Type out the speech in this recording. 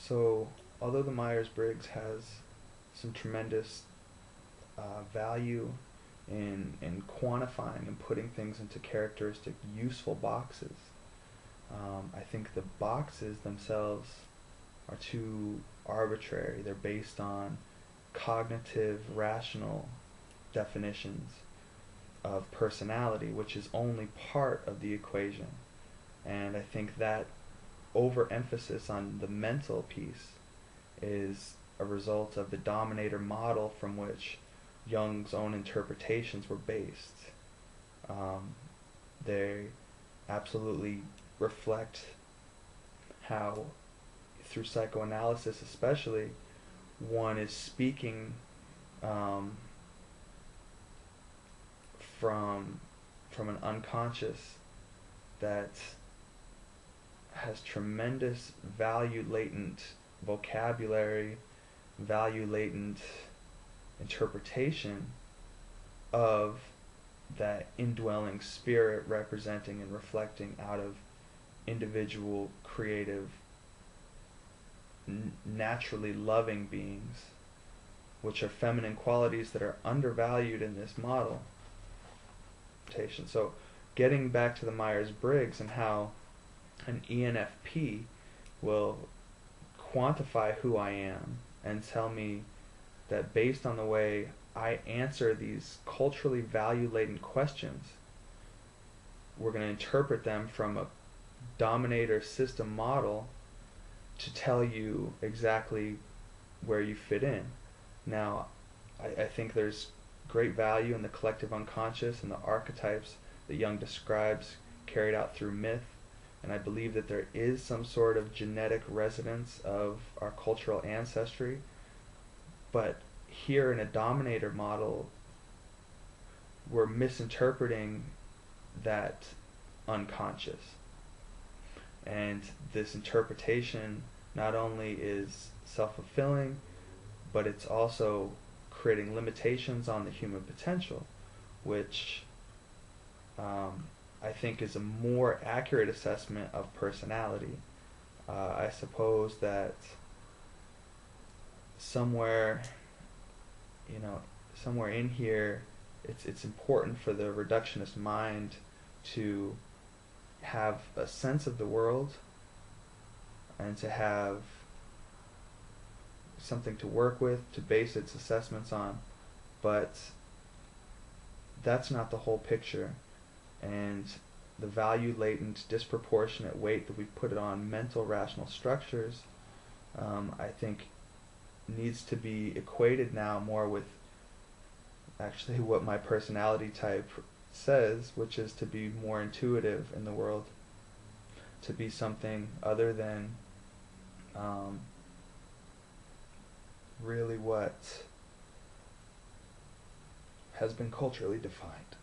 So, although the Myers-Briggs has some tremendous value in quantifying and putting things into characteristic, useful boxes, I think the boxes themselves are too arbitrary. They're based on cognitive, rational definitions of personality, which is only part of the equation. And I think that overemphasis on the mental piece is a result of the dominator model from which Jung's own interpretations were based. They absolutely reflect how, through psychoanalysis especially, one is speaking from an unconscious that has tremendous value latent vocabulary, value latent interpretation of that indwelling spirit representing and reflecting out of individual, creative, naturally loving beings, which are feminine qualities that are undervalued in this model. So, getting back to the Myers-Briggs and how an ENFP will quantify who I am and tell me that based on the way I answer these culturally value-laden questions, we're going to interpret them from a dominator system model to tell you exactly where you fit in. Now, I think there's great value in the collective unconscious and the archetypes that Jung describes carried out through myth, and I believe that there is some sort of genetic resonance of our cultural ancestry, but here in a dominator model, we're misinterpreting that unconscious. And this interpretation not only is self-fulfilling, but it's also creating limitations on the human potential, which I think is a more accurate assessment of personality. I suppose that somewhere in here, it's important for the reductionist mind to have a sense of the world and to have something to work with, to base its assessments on, but that's not the whole picture. And the value latent disproportionate weight that we put on mental rational structures, I think needs to be equated now more with actually what my personality type says, which is to be more intuitive in the world, to be something other than really what has been culturally defined.